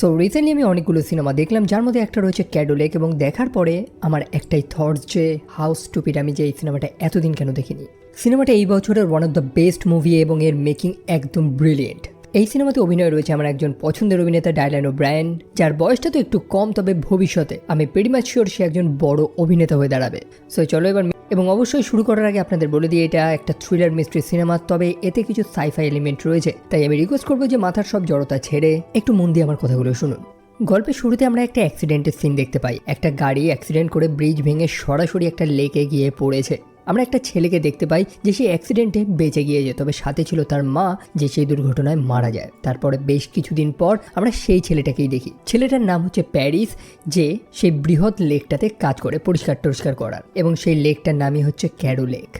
So recently আমি অনেকগুলো cinema দেখলাম, যার মধ্যে একটা রয়েছে ক্যাডোলেক, এবং দেখার পরে আমার একটাই থটস যে হাউ স্টুপিড আমি যে এই সিনেমাটা এতদিন কেন দেখিনি। সিনেমাটা এই বছরের one of the best movie এবং এর মেকিং একদম ব্রিলিয়েন্ট। এই সিনেমাতে অভিনয় রয়েছে আমার একজন পছন্দের অভিনেতা ডাইলান ওব্রায়ান, যার বয়সটা তো একটু কম, তবে ভবিষ্যতে আমি প্রিটি মাচ শিওর সে একজন বড় অভিনেতা হয়ে দাঁড়াবে। সো চলো এবার, এবং অবশ্যই শুরু করার আগে আপনাদের বলে দিই এটা একটা থ্রিলার মিস্ট্রি সিনেমা, তবে এতে কিছু সাইফাই এলিমেন্ট রয়েছে, তাই আমি রিকোয়েস্ট করবো যে মাথার সব জড়তা ছেড়ে একটু মন দিয়ে আমার কথাগুলো শুনুন। গল্পের শুরুতে আমরা একটা অ্যাক্সিডেন্টের সিন দেখতে পাই। একটা গাড়ি অ্যাক্সিডেন্ট করে ব্রিজ ভেঙে সরাসরি একটা লেকে গিয়ে পড়েছে। আমরা একটা ছেলেকে দেখতে পাই যে সেই অ্যাক্সিডেন্টে বেঁচে গিয়েছে, তবে সাথে ছিল তার মা যে সেই দুর্ঘটনায় মারা যায়। তারপরে বেশ কিছুদিন পর আমরা সেই ছেলেটাকেই দেখি। ছেলেটার নাম হচ্ছে প্যারিস, যে সেই বৃহৎ লেকটাতে কাজ করে পরিষ্কার করার, এবং সেই লেকটার নামই হচ্ছে ক্যাডো লেক।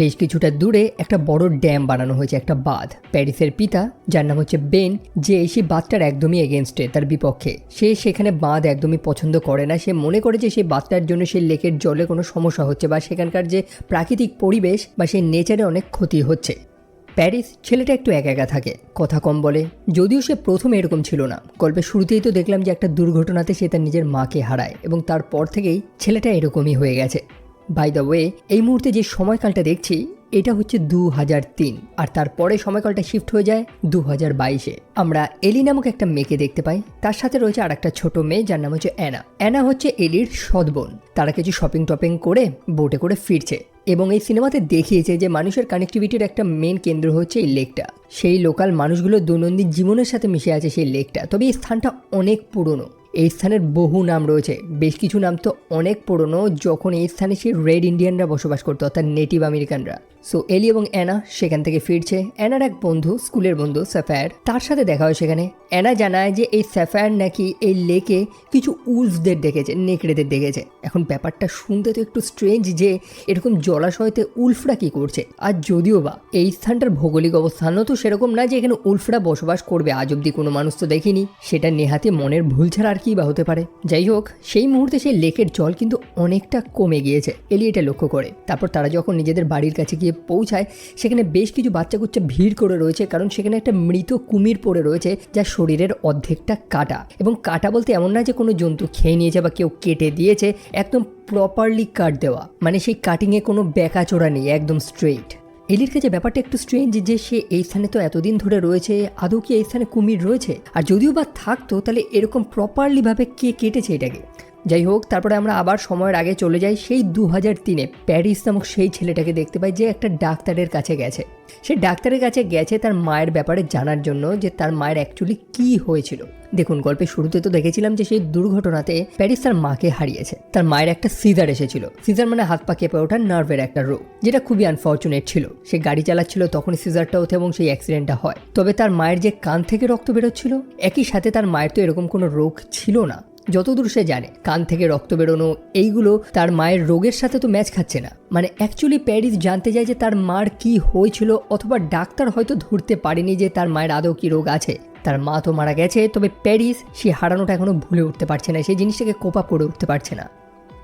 বেশ কিছুটা দূরে একটা বড় ড্যাম বানানো হয়েছে, একটা বাঁধ। প্যারিসের পিতা, যার নাম হচ্ছে বেন, যে সেই বাঁধটার একদমই এগেনস্টে, তার বিপক্ষে। সে সেখানে বাঁধ একদমই পছন্দ করে না। সে মনে করে যে সেই বাঁধটার জন্য সেই লেকের জলে কোনো সমস্যা হচ্ছে, বা সেখানকার যে প্রাকৃতিক পরিবেশ বা সেই নেচারে অনেক ক্ষতি হচ্ছে। প্যারিস ছেলেটা একটু একা একা থাকে, কথা কম বলে, যদিও সে প্রথমে এরকম ছিল না। গল্পের শুরুতেই তো দেখলাম যে একটা দুর্ঘটনাতে সে তার নিজের মাকে হারায়, এবং তারপর থেকেই ছেলেটা এরকমই হয়ে গেছে। বাই দ্য ওয়ে, এই মুহূর্তে যে সময়কালটা দেখছি এটা হচ্ছে 2003, আর তারপরে সময়কালটা শিফট হয়ে যায় 2022-এ। আমরা এলি নামক একটা মেয়েকে দেখতে পাই, তার সাথে রয়েছে আর একটা ছোট মেয়ে যার নাম হচ্ছে অ্যানা। অ্যানা হচ্ছে এলির সৎ বোন। তারা কিছু শপিং টপিং করে বোটে করে ফিরছে, এবং এই সিনেমাতে দেখিয়েছে যে মানুষের কানেক্টিভিটির একটা মেন কেন্দ্র হচ্ছে এই লেকটা। সেই লোকাল মানুষগুলো দৈনন্দিন জীবনের সাথে মিশে আছে সেই লেকটা, তবে এই স্থানটা অনেক পুরনো। এই স্থানের বহু নাম রয়েছে, বেশ কিছু নাম তো অনেক পুরনো, যখন এই স্থানে সেই রেড ইন্ডিয়ানরা বসবাস করতো, অর্থাৎ নেটিভ আমেরিকানরা। সো এলি এবং অ্যানা সেখান থেকে ফিরছে। অ্যানার এক বন্ধু, স্কুলের বন্ধু স্যাফায়ার, তার সাথে দেখা হয় সেখানে। অ্যানা জানায় যে এই স্যাফায়ার নাকি এই লেকে কিছু উলফদের দেখেছে, নেকড়েদের দেখেছে। এখন ব্যাপারটা শুনতে তো একটু স্ট্রেঞ্জ যে এরকম জলাশয়তে উলফরা কি করছে। আর যদিও বা এই স্থানটার ভৌগোলিক অবস্থানও তো সেরকম না যে এখানে উলফরা বসবাস করবে, আজ অব্দি কোনো মানুষ তো দেখিনি। সেটা নেহাতি মনের ভুল ছাড়া আর কি বা হতে পারে। যাই হোক, সেই মুহূর্তে সেই লেকের জল কিন্তু অনেকটা কমে গিয়েছে, এলি এটা লক্ষ্য করে। তারপর তারা যখন নিজেদের বাড়ির কাছে গিয়ে পৌঁছায়, সেখানে বেশ কিছু বাচ্চা কুচ্চা ভিড় করে রয়েছে, কারণ সেখানে একটা মৃত কুমির পড়ে রয়েছে যার শরীরের অর্ধেকটা কাটা। এবং কাটা বলতে এমন না যে কোনো জন্তু খেয়ে নিয়েছে বা কেউ কেটে দিয়েছে, একদম প্রপারলি কাট দেওয়া, মানে সেই কাটিংয়ে কোনো বেঁকাচোরা নেই, একদম স্ট্রেইট। এলির কাছে ব্যাপারটা একটু স্ট্রেঞ্জ যে সে এই স্থানে তো এতদিন ধরে রয়েছে, আদৌ কি এই স্থানে কুমির রয়েছে? আর যদিও বা থাকতো তাহলে এরকম প্রপারলিভাবে কে কেটেছে এটাকে? যাই হোক, তারপরে আমরা আবার সময়ের আগে চলে যাই সেই 2003-এ। প্যারিস নামক সেই ছেলেটাকে দেখতে পাই যে একটা ডাক্তারের কাছে গেছে। সে ডাক্তারের কাছে গেছে তার মায়ের ব্যাপারে জানার জন্য, যে তার মায়ের অ্যাকচুয়ালি কি হয়েছিল। দেখুন, গল্পের শুরুতে তো দেখেছিলাম যে সেই দুর্ঘটনাতে প্যারিস তার মাকে হারিয়েছে। তার মায়ের একটা সিজার এসেছিল। সিজার মানে হাত পা কেঁপে ওঠার নার্ভের একটা রোগ, যেটা খুবই আনফর্চুনেট ছিল। সে গাড়ি চালাচ্ছিল, তখনই সিজারটা ওঠে এবং সেই অ্যাক্সিডেন্টটা হয়। তবে তার মায়ের যে কান থেকে রক্ত বেরোচ্ছিল, একই সাথে তার মায়ের তো এরকম কোনো রোগ ছিল না। যতদূর সে জানে, কান থেকে রক্ত বেরোনো এইগুলো তার মায়ের রোগের সাথে তো ম্যাচ খাচ্ছে না। মানে অ্যাকচুয়ালি প্যারিস জানতে চায় যে তার মার কি হয়েছিল, অথবা ডাক্তার হয়তো ধরতে পারেনি যে তার মায়ের আদৌ কি রোগ আছে। তার মা তো মারা গেছে, তবে প্যারিস সে হারানোটা এখনো ভুলে উঠতে পারছে না, সেই জিনিসটাকে কোপ আপ করে উঠতে পারছে না।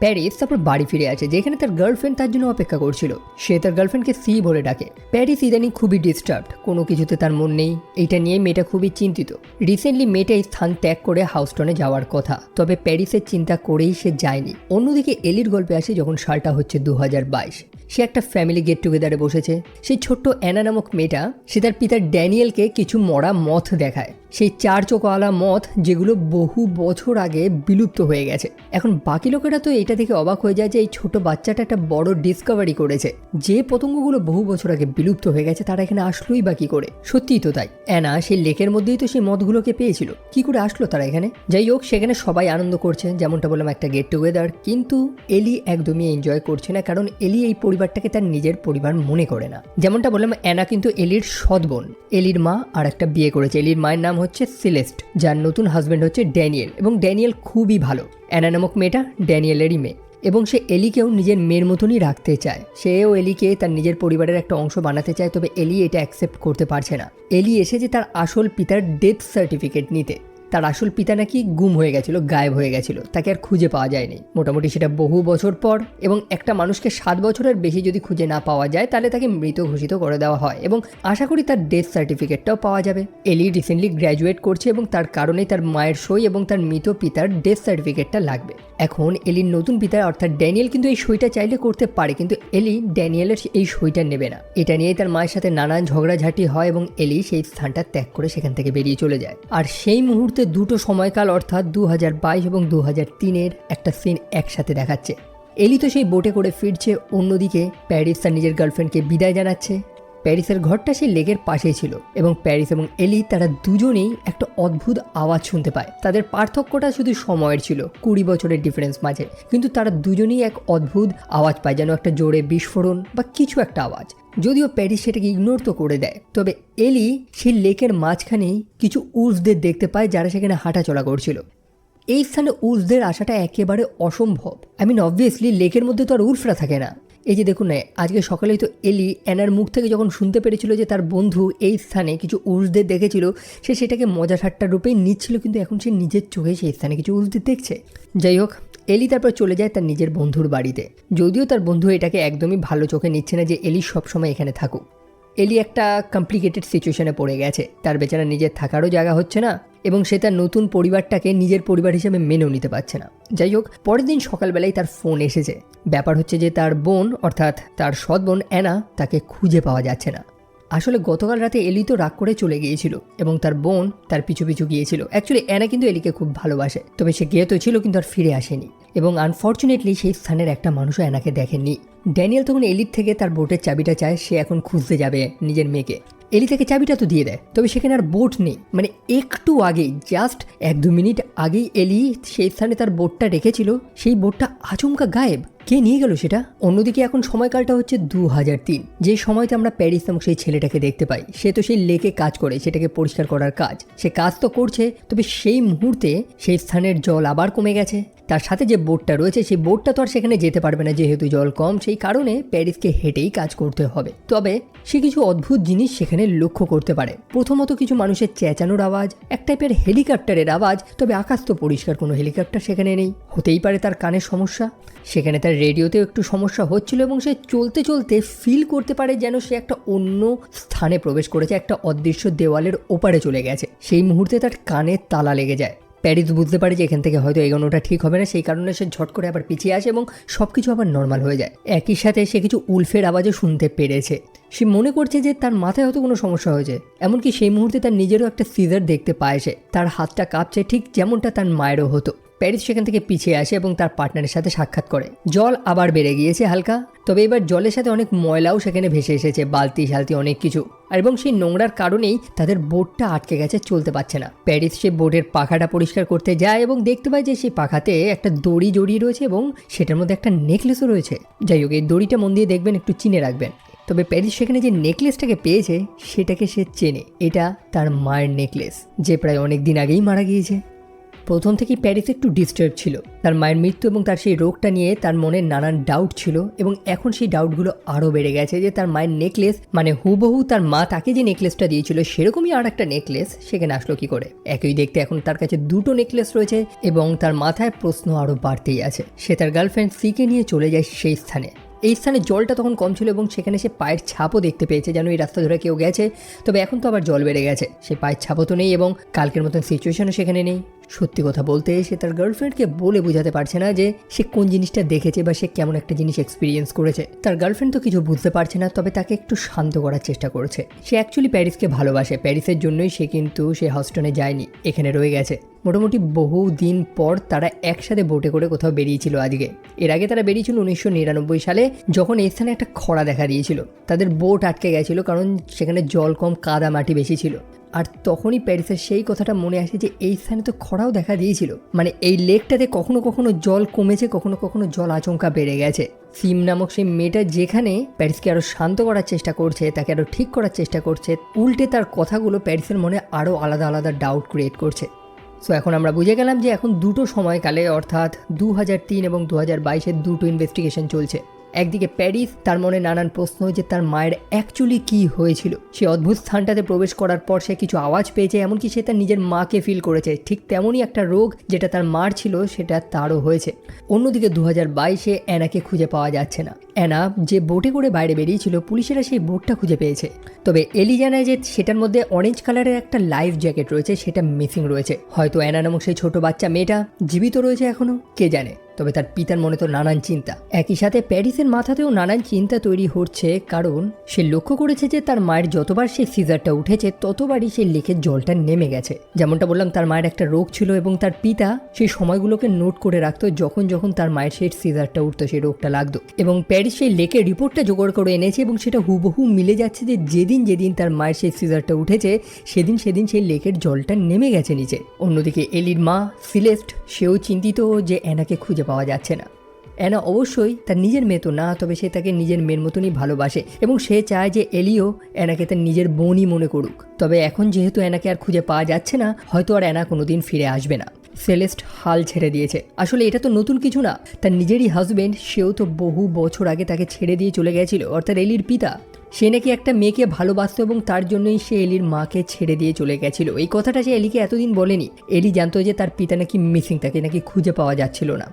প্যারিস তারপর বাড়ি ফিরে আসে, যেখানে তার গার্লফ্রেন্ড তার জন্য অপেক্ষা করছিল। সে তার গার্লফ্রেন্ডকে সি বলে ডাকে। প্যারিস ইদানিং খুবই ডিস্টার্বড, কোনো কিছুতে তার মন নেই। এইটা নিয়ে মেয়েটা খুবই চিন্তিত। রিসেন্টলি মেয়েটা এই স্থান ত্যাগ করে হাউস্টনে যাওয়ার কথা, তবে প্যারিসের চিন্তা করেই সে যায়নি। অন্যদিকে এলির গল্পে আসে যখন সালটা হচ্ছে 2022। সে একটা ফ্যামিলি গেট টুগেদারে বসেছে। সেই ছোট্ট অ্যানা নামক মেয়েটা, সে তার পিতার ড্যানিয়েলকে কিছু মরা মথ দেখায়। সেই 4 চোখওয়ালা মথ যেগুলো বহু বছর আগে বিলুপ্ত হয়ে গেছে। এখন বাকি লোকেরা তো এটা দেখে অবাক হয়ে যায় যে এই ছোট বাচ্চাটা একটা বড় ডিসকভারি করেছে। যে পতঙ্গগুলো বহু বছর আগে বিলুপ্ত হয়ে গেছে তারা এখানে আসলোই বা কি করে? সত্যিই তো তাই। অ্যানা সেই লেকের মধ্যেই তো সেই মথগুলোকে পেয়েছিল, কি করে আসলো তারা এখানে? যাই হোক, সেখানে সবাই আনন্দ করছে, যেমনটা বললাম একটা গেট টুগেদার। কিন্তু এলি একদমই এনজয় করছে না, কারণ এলি এই পরিবারটাকে তার নিজের পরিবার মনে করে না। যেমনটা বললাম, অ্যানা কিন্তু এলির সৎ বোন। এলির মা আর একটা বিয়ে করেছে। এলির মায়ের নাম হচ্ছে সিলেস্ট, যার নতুন হাজব্যান্ড হচ্ছে ড্যানিয়েল, এবং ড্যানিয়েল খুবই ভালো। অ্যানা নামক মেয়েটা ড্যানিয়েলেরই মেয়ে, এবং সে এলিকেও নিজের মেয়ের মতনই রাখতে চায়। সেও এলিকে তার নিজের পরিবারের একটা অংশ বানাতে চায়, তবে এলি এটা অ্যাকসেপ্ট করতে পারছে না। এলি এসেছে তার আসল পিতার ডেথ সার্টিফিকেট নিতে। তার আসল পিতা নাকি গুম হয়ে গেছিল, গায়েব হয়ে গেছিল, তাকে আর খুঁজে পাওয়া যায়নি। মোটামুটি সেটা বহু বছর পর, এবং একটা মানুষকে 7 বছরের বেশি যদি খুঁজে না পাওয়া যায় তাহলে তাকে মৃত ঘোষিত করে দেওয়া হয়, এবং আশা করি তার ডেথ সার্টিফিকেটটাও পাওয়া যাবে। এলি রিসেন্টলি গ্র্যাজুয়েট করছে এবং তার কারণেই তার মায়ের সই এবং তার মৃত পিতার ডেথ সার্টিফিকেটটা লাগবে। এখন এলির নতুন পিতা অর্থাৎ ড্যানিয়েল কিন্তু এই সইটা চাইলে করতে পারে, কিন্তু এলি ড্যানিয়েলের এই সইটা নেবে না। এটা নিয়েই তার মায়ের সাথে নানান ঝগড়াঝাটি হয় এবং এলি সেই স্থানটা ত্যাগ করে সেখান থেকে বেরিয়ে চলে যায়। আর সেই মুহূর্তে দুটো সময়কাল অর্থাৎ 2022 এবং 2003-এর একটা সিন একসাথে দেখাচ্ছে। এলি তো সেই বোটে করে ফিরছে, অন্যদিকে প্যারিস তার নিজের গার্লফ্রেন্ডকে বিদায় জানাচ্ছে। প্যারিসের ঘরটা সেই লেকের পাশেই ছিল এবং প্যারিস এবং এলি তারা দুজনেই একটা অদ্ভুত আওয়াজ শুনতে পায়। তাদের পার্থক্যটা শুধু সময়ের ছিল, 20 বছরের ডিফারেন্স মাঝে, কিন্তু তারা দুজনেই এক অদ্ভুত আওয়াজ পায়, যেন একটা জোরে বিস্ফোরণ বা কিছু একটা আওয়াজ। যদিও প্যারিস সেটাকে ইগনোর তো করে দেয়, তবে এলি সেই লেকের মাঝখানেই কিছু উর্সদের দেখতে পায় যারা সেখানে হাঁটাচলা করছিল। এই স্থানে উর্সদের আসাটা একেবারে অসম্ভব। অবভিয়াসলি লেকের মধ্যে তো আর উর্ফরা থাকে না। এই যে দেখুন না, আজকে সকালেই তো এলি অ্যানার মুখ থেকে যখন শুনতে পেরেছিল যে তার বন্ধু এই স্থানে কিছু উর্সদের দেখেছিল, সে সেটাকে মজা ঠাট্টার রূপেই নিচ্ছিল, কিন্তু এখন সে নিজের চোখে সেই স্থানে কিছু উর্সদের দেখছে। যাই হোক, এলি তারপর চলে যায় তার নিজের বন্ধুর বাড়িতে, যদিও তার বন্ধু এটাকে একদমই ভালো চোখে নিচ্ছে না যে এলি সবসময় এখানে থাকুক। এলি একটা কমপ্লিকেটেড সিচুয়েশনে পড়ে গেছে, তার বেচারা নিজের থাকারও জায়গা হচ্ছে না এবং সে তার নতুন পরিবারটাকে নিজের পরিবার হিসেবে মেনেও নিতে পারছে না। যাই হোক, পরের দিন সকালবেলায় তার ফোন এসেছে। ব্যাপার হচ্ছে যে তার বোন অর্থাৎ তার সৎ বোন অ্যানা তাকে খুঁজে পাওয়া যাচ্ছে না। আসলে গতকাল রাতে এলি তো রাগ করে চলে গিয়েছিল এবং তার বোন তার পিছু পিছু গিয়েছিল। অ্যাকচুয়ালি অ্যানা কিন্তু এলিকে খুব ভালোবাসে, তবে সে গিয়ে তো ছিল কিন্তু আর ফিরে আসেনি, এবং আনফর্চুনেটলি সেই স্থানের একটা মানুষও অ্যানাকে দেখেননি। ড্যানিয়েল তখন এলির থেকে তার বোটের চাবিটা চায়, সে এখন খুঁজতে যাবে নিজের মেয়েকে। এলি থেকে চাবিটা তো দিয়ে দেয়, তবে সেখানে আর বোট নেই। একটু আগেই, জাস্ট 1-2 মিনিট আগেই এলি সেই স্থানে তার বোটটা রেখেছিল, সেই বোটটা আচমকা গায়েব। কে নিয়ে গেল সেটা? অন্যদিকে এখন সময়কালটা হচ্ছে 2003, যে সময়তে আমরা প্যারিস নামক সেই ছেলেটাকে দেখতে পাই। সে তো সেই লেকে কাজ করে, সেটাকে পরিষ্কার করার কাজ সে কাজ তো করছে, তবে সেই মুহূর্তে সেই স্থানের জল আবার কমে গেছে। তার সাথে যে বোটটা রয়েছে সেই বোটটা তো আর সেখানে যেতে পারবে না, যেহেতু জল কম, সেই কারণে প্যারিসকে হেঁটেই কাজ করতে হবে। তবে সে কিছু অদ্ভুত জিনিস সেখানে লক্ষ্য করতে পারে। প্রথমত কিছু মানুষের চেঁচানোর আওয়াজ, এক টাইপের হেলিকপ্টারের আওয়াজ, তবে আকাশ তো পরিষ্কার, কোনো হেলিকপ্টার সেখানে নেই। হতেই পারে তার কানের সমস্যা। সেখানে তার রেডিওতেও একটু সমস্যা হচ্ছিল এবং সে চলতে চলতে ফিল করতে পারে যেন সে একটা অন্য স্থানে প্রবেশ করেছে, একটা অদৃশ্য দেওয়ালের ওপারে চলে গেছে। সেই মুহূর্তে তার কানে তালা লেগে যায়। প্যারিস বুঝতে পারে যে এখান থেকে হয়তো এগোনোটা ঠিক হবে না, সেই কারণে সে ঝট করে আবার পিছিয়ে আসে এবং সব কিছু আবার নর্মাল হয়ে যায়। একই সাথে সে কিছু উলফের আওয়াজও শুনতে পেরেছে। সে মনে করছে যে তার মাথায় হয়তো কোনো সমস্যা হয়েছে। এমনকি সেই মুহূর্তে তার নিজেরও একটা সিজার দেখতে পায় সে, তার হাতটা কাঁপছে, ঠিক যেমনটা তার মায়েরও হতো। প্যারিস সেখান থেকে পিছিয়ে আসে এবং তার পার্টনারের সাথে সাক্ষাৎ করে। জল আবার বেড়ে গিয়েছে হালকা, তবে এবার জলের সাথে অনেক ময়লাও সেখানে ভেসে এসেছে, বালতি শালতি অনেক কিছু, আর এবং সেই নোংরার কারণেই তাদের বোটটা আটকে গেছে, চলতে পারছে না। প্যারিস সে বোটের পাখাটা পরিষ্কার করতে যায় এবং দেখতে পায় যে সেই পাখাতে একটা দড়ি জড়িয়ে রয়েছে এবং সেটার মধ্যে একটা নেকলেসও রয়েছে। যাই হোক, এই দড়িটা মন দিয়ে দেখবেন, একটু চিনে রাখবেন। তবে প্যারিস সেখানে যে নেকলেসটাকে পেয়েছে সেটাকে সে চেনে, এটা তার মায়ের নেকলেস, যে প্রায় অনেক দিন আগেই মারা গিয়েছে। প্রথম থেকেই প্যারিস একটু ডিস্টার্ব ছিল, তার মায়ের মৃত্যু এবং তার সেই রোগটা নিয়ে তার মনে নানান ডাউট ছিল, এবং এখন সেই ডাউটগুলো আরও বেড়ে গেছে যে তার মায়ের নেকলেস, হুবহু তার মা তাকে যে নেকলেসটা দিয়েছিল সেরকমই আর একটা নেকলেস সেখানে আসলো কি করে। একই দেখতে এখন তার কাছে দুটো নেকলেস রয়েছে এবং তার মাথায় প্রশ্ন আরও বাড়তেই আছে। সে তার গার্লফ্রেন্ড সিকে নিয়ে চলে যায় সেই স্থানে। এই স্থানে জলটা তখন কম ছিল এবং সেখানে সে পায়ের ছাপও দেখতে পেয়েছে, যেন এই রাস্তা ধরে কেউ গেছে। তবে এখন তো আবার জল বেড়ে গেছে, সে পায়ের ছাপও তো নেই এবং কালকের মতন সিচুয়েশনও সেখানে নেই। সত্যি কথা বলতে সে তার গার্লফ্রেন্ডকে বলে বোঝাতে পারছে না যে সে কোন জিনিসটা দেখেছে বা সে কেমন একটা জিনিস এক্সপিরিয়েন্স করেছে। তার গার্লফ্রেন্ড তো কিছু বুঝতে পারছে না, তবে তাকে একটু শান্ত করার চেষ্টা করছে। সে অ্যাকচুয়ালি প্যারিসকে ভালোবাসে, প্যারিসের জন্যই সে কিন্তু সে হস্টনে যায়নি, এখানে রয়ে গেছে। মোটামুটি বহু দিন পর তারা একসাথে বোটে করে কোথাও বেরিয়েছিল আজকে। এর আগে তারা বেরিয়েছিল 1999 সালে, যখন এই স্থানে একটা খরা দেখা দিয়েছিল। তাদের বোট আটকে গেছিল কারণ সেখানে জল কম, কাদা মাটি বেশি ছিল। আর তখনই প্যারিসের সেই কথাটা মনে আসে যে এই স্থানে তো খরাও দেখা দিয়েছিল, এই লেকটাতে কখনো কখনো জল কমেছে, কখনো কখনো জল আচমকা বেড়ে গেছে। সিম নামক সেই মেয়েটা যেখানে প্যারিসকে আরো শান্ত করার চেষ্টা করছে, তাকে আরো ঠিক করার চেষ্টা করছে, উল্টে তার কথাগুলো প্যারিসের মনে আরো আলাদা আলাদা ডাউট ক্রিয়েট করছে। সো এখন আমরা বুঝে গেলাম যে এখন দুটো সময়কালে অর্থাৎ 2003 এবং 2022-এর দুটো ইনভেস্টিগেশন চলছে। একদিকে প্যারিস, তার মনে নানান প্রশ্ন যে তার মায়ের অ্যাকচুয়ালি কি হয়েছিল। সে অদ্ভুত স্থানটাতে প্রবেশ করার পর সে কিছু আওয়াজ পেয়েছে, এমনকি সে তার নিজের মাকে ফিল করেছে। ঠিক তেমনই একটা রোগ যেটা তার মার ছিল সেটা তারও হয়েছে। অন্যদিকে 2022-এ অ্যানাকে খুঁজে পাওয়া যাচ্ছে না। অ্যানা যে বোটে করে বাইরে বেরিয়েছিল, পুলিশেরা সেই বোটটা খুঁজে পেয়েছে। তবে এলি জানায় যে সেটার মধ্যে অরেঞ্জ কালারের একটা লাইফ জ্যাকেট রয়েছে, সেটা মিসিং রয়েছে। হয়তো অ্যানা নামক সেই ছোট বাচ্চা মেয়েটা জীবিত রয়েছে এখনো, কে জানে। তবে তার পিতার মনে তো নানান চিন্তা। একই সাথে প্যারিসের মাথাতেও নানান চিন্তা তৈরি হচ্ছে, কারণ সে লক্ষ্য করেছে যে তার মায়ের যতবার সেই সিজারটা উঠেছে ততবারই সেই লেকের জলটা নেমে গেছে। যেমনটা বললাম, তার মায়ের একটা রোগ ছিল এবং তার পিতা সেই সময়গুলোকে নোট করে রাখতো, যখন যখন তার মায়ের সেই সিজারটা উঠতো, সেই রোগটা লাগতো। এবং প্যারিস সেই লেকের রিপোর্টটা জোগাড় করে এনেছে এবং সেটা হুবহু মিলে যাচ্ছে যে যেদিন যেদিন তার মায়ের সেই সিজারটা উঠেছে সেদিন সেদিন সেই লেকের জলটা নেমে গেছে নিচে। অন্যদিকে এলির মা সিলেস্ট, সেও চিন্তিত যে অ্যানাকে খুঁজে পাওয়া যাচ্ছে না। অ্যানা অবশ্যই তার নিজের মেয়ে তো না, তবে সে তাকে নিজের মেয়ের মতনই ভালোবাসে এবং সে চায় যে এলিও অ্যানাকে তার নিজের বোনই মনে করুক। তবে এখন যেহেতু অ্যানাকে আর খুঁজে পাওয়া যাচ্ছে না, হয়তো আর অ্যানা কোনোদিন ফিরে আসবে না। সেলেস্ট হাল ছেড়ে দিয়েছে। আসলে এটা তো নতুন কিছু না, তার নিজেরই হাজবেন্ড, সেও তো বহু বছর আগে তাকে ছেড়ে দিয়ে চলে গেছিল, অর্থাৎ এলির পিতা। সে নাকি একটা মেয়েকে ভালোবাসতো এবং তার জন্যই সে এলির মাকে ছেড়ে দিয়ে চলে গেছিল। এই কথাটা সে এলিকে এতদিন বলেনি। এলি জানতো যে তার পিতা নাকি মিসিং, তাকে নাকি খুঁজে পাওয়া যাচ্ছিল না।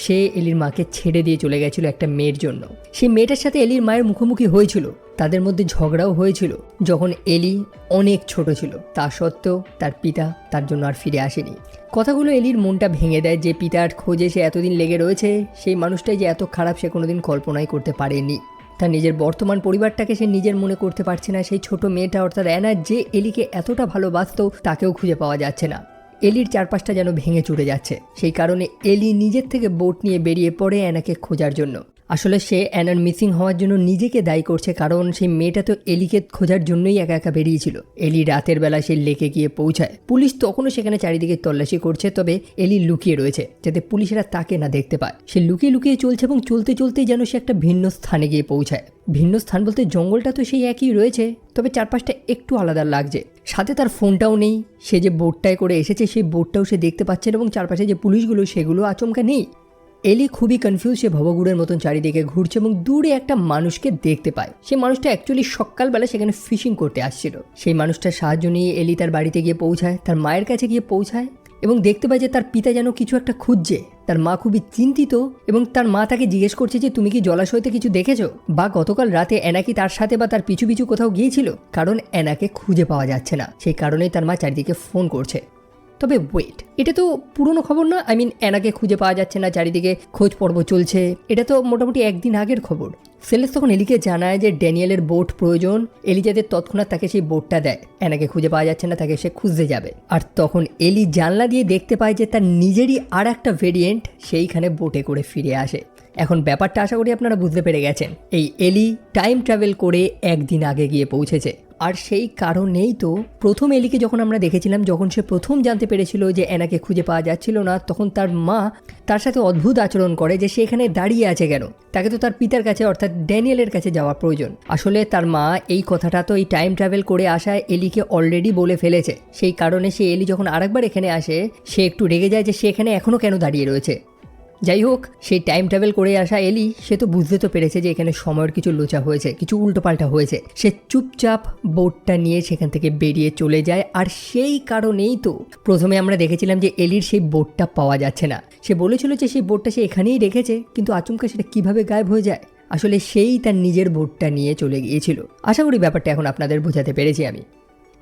সে এলির মাকে ছেড়ে দিয়ে চলে গেছিল একটা মেয়ের জন্য। সেই মেয়েটার সাথে এলির মায়ের মুখোমুখি হয়েছিল, তাদের মধ্যে ঝগড়াও হয়েছিল যখন এলি অনেক ছোট ছিল। তা সত্ত্বেও তার পিতা তার জন্য আর ফিরে আসেনি। কথাগুলো এলির মনটা ভেঙে দেয়, যে পিতার খোঁজে সে এতদিন লেগে রয়েছে, সেই মানুষটাই যে এত খারাপ সে কোনোদিন কল্পনাই করতে পারেনি। তার নিজের বর্তমান পরিবারটাকে সে নিজের মনে করতে পারছে না। সেই ছোট মেয়েটা অর্থাৎ অ্যানা, যে এলিকে এতটা ভালোবাসত, তাকেও খুঁজে পাওয়া যাচ্ছে না। এলির চারপাশটা যেন ভেঙে চুরে যাচ্ছে। সেই কারণে এলি নিজের থেকে বোট নিয়ে বেরিয়ে পড়ে অ্যানাকে খোঁজার জন্য। আসলে সে অ্যানার মিসিং হওয়ার জন্য নিজেকে দায়ী করছে, কারণ সেই মেয়েটা তো এলিকে খোঁজার জন্যই একা একা বেরিয়েছিল। এলি রাতের বেলা সেই লেকে গিয়ে পৌঁছায়। পুলিশ তখনও সেখানে চারিদিকে তল্লাশি করছে, তবে এলি লুকিয়ে রয়েছে যাতে পুলিশেরা তাকে না দেখতে পায়। সে লুকিয়ে লুকিয়ে চলছে এবং চলতে চলতেই যেন সে একটা ভিন্ন স্থানে গিয়ে পৌঁছায়। ভিন্ন স্থান বলতে জঙ্গলটা তো সেই একই রয়েছে, তবে চারপাশটা একটু আলাদা লাগছে। সাথে তার ফোনটাও নেই। সে যে বোটটায় করে এসেছে সেই বোটটাও সে দেখতে পাচ্ছে না এবং চারপাশে যে পুলিশগুলো সেগুলো আচমকা নেই। এলি খুবই কনফিউজ, সে ভবঘুরের মতন চারিদিকে ঘুরছে এবং দূরে একটা মানুষকে দেখতে পায়। সেই মানুষটা অ্যাকচুয়ালি সকালবেলা সেখানে ফিশিং করতে আসছিল। সেই মানুষটার সাহায্য নিয়ে এলি তার বাড়িতে গিয়ে পৌঁছায়, তার মায়ের কাছে গিয়ে পৌঁছায় এবং দেখতে পায় যে তার পিতা যেন কিছু একটা খুঁজছে। তার মা খুবই চিন্তিত এবং তার মা তাকে জিজ্ঞেস করছে যে তুমি কি জলাশয়তে কিছু দেখেছো, বা গতকাল রাতে অ্যানা কি তার সাথে বা তার পিছু পিছু কোথাও গিয়েছিল, কারণ অ্যানাকে খুঁজে পাওয়া যাচ্ছে না। সেই কারণেই তার মা চারিদিকে ফোন করছে। তবে ওয়েট, এটা তো পুরনো খবর না। অ্যানাকে খুঁজে পাওয়া যাচ্ছে না, চারিদিকে খোঁজ পর্ব চলছে, এটা তো মোটামুটি একদিন আগের খবর। সেলেস তখন এলিকে জানায় যে ড্যানিয়েলের বোট প্রয়োজন, এলি যাতে তৎক্ষণাৎ তাকে সেই বোটটা দেয়। অ্যানাকে খুঁজে পাওয়া যাচ্ছে না, তাকে সে খুঁজতে যাবে। আর তখন এলি জানলা দিয়ে দেখতে পায় যে তার নিজেরই আর একটা ভেরিয়েন্ট সেইখানে বোটে করে ফিরে আসে। এখন ব্যাপারটা আশা করি আপনারা বুঝতে পেরে গেছেন। এই এলি টাইম ট্রাভেল করে একদিন আগে গিয়ে পৌঁছেছে। আর সেই কারণেই তো প্রথম এলিকে যখন আমরা দেখেছিলাম, যখন সে প্রথম জানতে পেরেছিল যে অ্যানাকে খুঁজে পাওয়া যাচ্ছিল না, তখন তার মা তার সাথে অদ্ভুত আচরণ করে যে সে এখানে দাঁড়িয়ে আছে কেন, তাকে তো তার পিতার কাছে অর্থাৎ ড্যানিয়েলের কাছে যাওয়া প্রয়োজন। আসলে তার মা এই কথাটা তো এই টাইম ট্রাভেল করে আসায় এলিকে অলরেডি বলে ফেলেছে। সেই কারণে সে এলি যখন আরেকবার এখানে আসে, সে একটু রেগে যায় যে সে এখানে এখনও কেন দাঁড়িয়ে রয়েছে। যাই হোক, সেই টাইম ট্রাভেল করে আসা এলি সে তো বুঝতে তো পেরেছে যে এখানে সময়ের কিছু লোচা হয়েছে, কিছু উল্টোপাল্টা হয়েছে। সে চুপচাপ বোটটা নিয়ে সেখান থেকে বেরিয়ে চলে যায়। আর সেই কারণেই তো প্রথমে আমরা দেখেছিলাম যে এলির সেই বোটটা পাওয়া যাচ্ছে না। সে বলেছিল যে সেই বোটটা সে এখানেই রেখেছে, কিন্তু আচমকা সেটা কিভাবে গায়েব হয়ে যায়। আসলে সেই তার নিজের বোটটা নিয়ে চলে গিয়েছিল। আশা করি ব্যাপারটা এখন আপনাদের বোঝাতে পেরেছি আমি।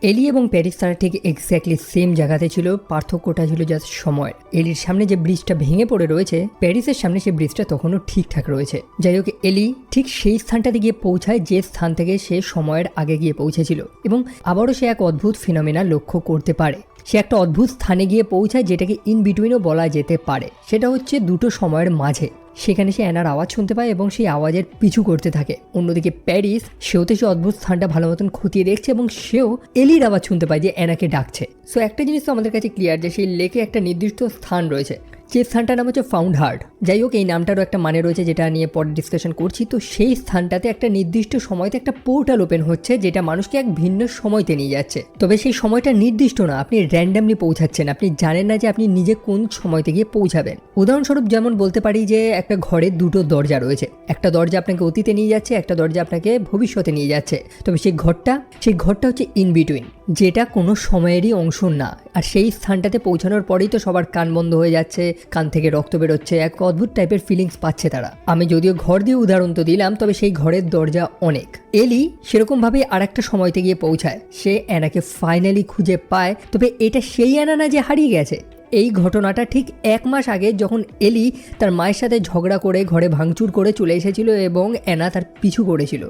এলি এবং প্যারিস তারা ঠিক এক্স্যাক্টলি সেম জায়গাতে ছিল, পার্থক্যটা ছিল জাস্ট সময়ের। এলির সামনে যে ব্রিজটা ভেঙে পড়ে রয়েছে, প্যারিসের সামনে সেই ব্রিজটা তখনও ঠিকঠাক রয়েছে। যাই হোক, এলি ঠিক সেই স্থানটাতে গিয়ে পৌঁছায় যে স্থান থেকে সে সময়ের আগে গিয়ে পৌঁছেছিল এবং আবারও সে এক অদ্ভুত ফিনোমেনা লক্ষ্য করতে পারে। সে একটা অদ্ভুত স্থানে গিয়ে পৌঁছায় যেটাকে ইন বিটুইনও বলা যেতে পারে। সেটা হচ্ছে দুটো সময়ের মাঝে। সেখানে সে অ্যানার আওয়াজ শুনতে পায় এবং সেই আওয়াজের পিছু করতে থাকে। অন্যদিকে প্যারিস, সেও তো সে অদ্ভুত স্থানটা ভালো মতন খতিয়ে দেখছে এবং সেও এলির আওয়াজ শুনতে পায় যে অ্যানাকে ডাকছে। সো একটা জিনিস তো আমাদের কাছে ক্লিয়ার যে সেই লেকে একটা নির্দিষ্ট স্থান রয়েছে, যে স্থানটার নাম হচ্ছে ফাউন্ড হার্ট। যাই হোক, এই নামটারও একটা মানে রয়েছে যেটা নিয়ে পরে ডিসকাশন করছি। তো সেই স্থানটাতে একটা নির্দিষ্ট সময়তে একটা পোর্টাল ওপেন হচ্ছে যেটা মানুষকে এক ভিন্ন সময়তে নিয়ে যাচ্ছে। তবে সেই সময়টা নির্দিষ্ট না, আপনি র্যান্ডামলি পৌঁছাচ্ছেন, আপনি জানেন না যে আপনি নিজে কোন সময়তে গিয়ে পৌঁছাবেন। উদাহরণস্বরূপ যেমন বলতে পারি যে একটা ঘরে দুটো দরজা রয়েছে, একটা দরজা আপনাকে অতীতে নিয়ে যাচ্ছে, একটা দরজা আপনাকে ভবিষ্যতে নিয়ে যাচ্ছে। তবে সেই ঘরটা হচ্ছে ইন বিটুইন, যেটা কোনো সময়েরই অংশ না। আর সেই স্থানটাতে পৌঁছানোর পরেই তো সবার কান বন্ধ হয়ে যাচ্ছে, কান থেকে রক্ত বেরোচ্ছে, এক অদ্ভুত টাইপের ফিলিংস পাচ্ছে তারা। আমি যদিও ঘর দিয়ে উদাহরণ তো দিলাম, তবে সেই ঘরের দরজা অনেক। এলি সেরকমভাবে আর একটা সময়তে গিয়ে পৌঁছায়, সে অ্যানাকে ফাইনালি খুঁজে পায়। তবে এটা সেই অ্যানা না যে হারিয়ে গেছে। এই ঘটনাটা ঠিক 1 মাস আগে, যখন এলি তার মায়ের সাথে ঝগড়া করে ঘরে ভাঙচুর করে চলে এসেছিল এবং অ্যানা তার পিছু করেছিল।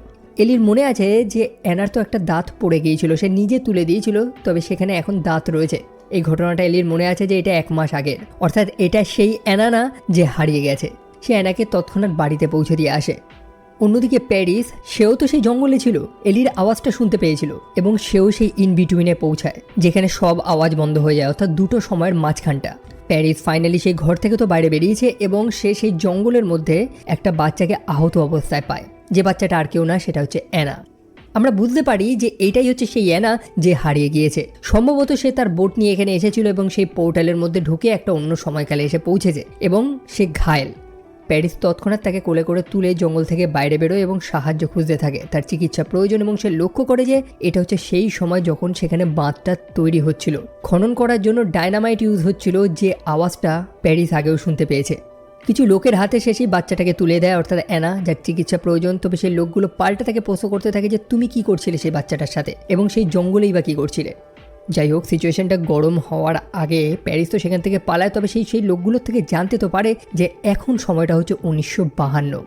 এলির মনে আছে যে অ্যানার তো একটা দাঁত পড়ে গিয়েছিল, সে নিজে তুলে দিয়েছিল, তবে সেখানে এখন দাঁত রয়েছে। এই ঘটনাটা এলির মনে আছে যে এটা 1 মাস আগের, অর্থাৎ এটা সেই অ্যানা না যে হারিয়ে গেছে। সে অ্যানাকে তৎক্ষণাৎ বাড়িতে পৌঁছে দিয়ে আসে। অন্যদিকে প্যারিস, সেও তো সেই জঙ্গলে ছিল, এলির আওয়াজটা শুনতে পেয়েছিল এবং সেও সেই ইন বিটুইনে পৌঁছায় যেখানে সব আওয়াজ বন্ধ হয়ে যায়, অর্থাৎ দুটো সময়ের মাঝখানটা। প্যারিস ফাইনালি সেই ঘর থেকে তো বাইরে বেরিয়েছে এবং সে সেই জঙ্গলের মধ্যে একটা বাচ্চাকে আহত অবস্থায় পায়। যে বাচ্চাটা আর কেউ না, সেটা হচ্ছে অ্যানা। আমরা বুঝতে পারি যে এইটাই হচ্ছে সেই অ্যানা যে হারিয়ে গিয়েছে। সম্ভবত সে তার বোট নিয়ে এখানে এসেছিল এবং সেই পোর্টালের মধ্যে ঢুকে একটা অন্য সময়কালে এসে পৌঁছেছে এবং সে ঘায়েল। প্যারিস তৎক্ষণাৎ তাকে কোলে করে তুলে জঙ্গল থেকে বাইরে বেরোয় এবং সাহায্য খুঁজতে থাকে, তার চিকিৎসা প্রয়োজন। এবং সে লক্ষ্য করে যে এটা হচ্ছে সেই সময় যখন সেখানে বাঁধটা তৈরি হচ্ছিল, খনন করার জন্য ডায়নামাইট ইউজ হচ্ছিল, যে আওয়াজটা প্যারিস আগেও শুনতে পেয়েছে। কিছু লোকের হাতে সে সেই বাচ্চাটাকে তুলে দেয়, অর্থাৎ অ্যানা, যার চিকিৎসা প্রয়োজন। তবে সেই লোকগুলো পাল্টা তাকে প্রশ্ন করতে থাকে যে তুমি কি করছিলে সেই বাচ্চাটার সাথে এবং সেই জঙ্গলেই বা কী করছিলে। যাই হোক, সিচুয়েশনটা গরম হওয়ার আগে প্যারিস তো সেখান থেকে পালায়। তবে সেই লোকগুলোর থেকে জানতে তো পারে যে এখন সময়টা হচ্ছে 1952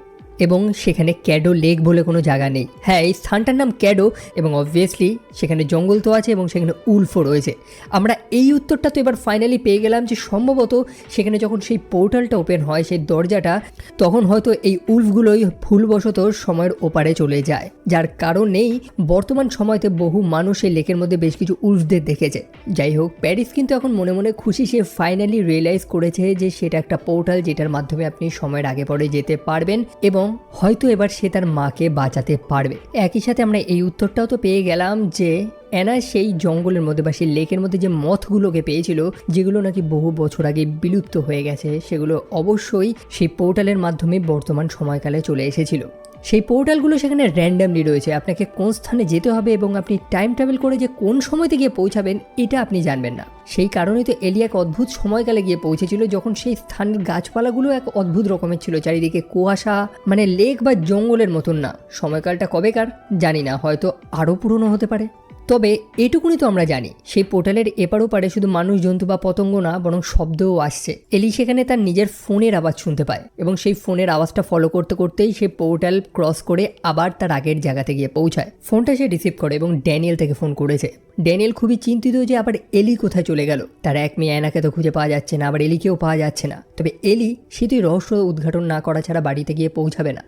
এবং সেখানে ক্যাডো লেক বলে কোনো জায়গা নেই। হ্যাঁ, এই স্থানটার নাম ক্যাডো এবং অবভিয়াসলি সেখানে জঙ্গল তো আছে এবং সেখানে উলফও রয়েছে। আমরা এই উত্তরটা তো এবার ফাইনালি পেয়ে গেলাম যে সম্ভবত সেখানে যখন সেই পোর্টালটা ওপেন হয়, সেই দরজাটা, তখন হয়তো এই উলফগুলোই ভুলবশত সময়ের ওপারে চলে যায়, যার কারণেই বর্তমান সময়তে বহু মানুষ এই লেকের মধ্যে বেশ কিছু উলফদের দেখেছে। যাই হোক, প্যারিস কিন্তু এখন মনে মনে খুশি, সে ফাইনালি রিয়েলাইজ করেছে যে সেটা একটা পোর্টাল যেটার মাধ্যমে আপনি সময়ের আগে পরে যেতে পারবেন এবং হয়তো এবার সে তার মাকে বাঁচাতে পারবে। একই সাথে আমরা এই উত্তরটাও তো পেয়ে গেলাম যে অ্যানা সেই জঙ্গলের মধ্যে বা সেই লেকের মধ্যে যে মথগুলোকে পেয়েছিল, যেগুলো নাকি বহু বছর আগে বিলুপ্ত হয়ে গেছে, সেগুলো অবশ্যই সেই পোর্টালের মাধ্যমে বর্তমান সময়কালে চলে এসেছিল। সেই পোর্টালগুলো সেখানে র্যান্ডামলি রয়েছে, আপনাকে কোন স্থানে যেতে হবে এবং আপনি টাইম ট্রাভেল করে যে কোন সময়তে গিয়ে পৌঁছাবেন এটা আপনি জানবেন না। সেই কারণেই তো এলি এক অদ্ভুত সময়কালে গিয়ে পৌঁছেছিল, যখন সেই স্থানের গাছপালাগুলো এক অদ্ভুত রকমের ছিল, চারিদিকে কুয়াশা, মানে লেক বা জঙ্গলের মতন না। সময়কালটা কবেকার জানি না, হয়তো আরও পুরনো হতে পারে। তবে এটুকুনি তো আমরা জানি, সেই পোর্টালের এপার ওপারে শুধু মানুষ, জন্তু বা পতঙ্গ না, বরং শব্দও আসছে। এলি সেখানে তার নিজের ফোনের আওয়াজ শুনতে পায় এবং সেই ফোনের আওয়াজটা ফলো করতে করতেই সে পোর্টাল ক্রস করে আবার তার আগের জায়গাতে গিয়ে পৌঁছায়। ফোনটা সে রিসিভ করে এবং ড্যানিয়েল থেকে ফোন করেছে। ড্যানিয়েল খুবই চিন্তিত যে আবার এলি কোথায় চলে গেল। তার এক মেয়ে অ্যানাকে তো খুঁজে পাওয়া যাচ্ছে না, আবার এলিকেও পাওয়া যাচ্ছে না। তবে এলি সে তুই রহস্য উদ্ঘাটন না করা ছাড়া বাড়িতে গিয়ে পৌঁছাবে না।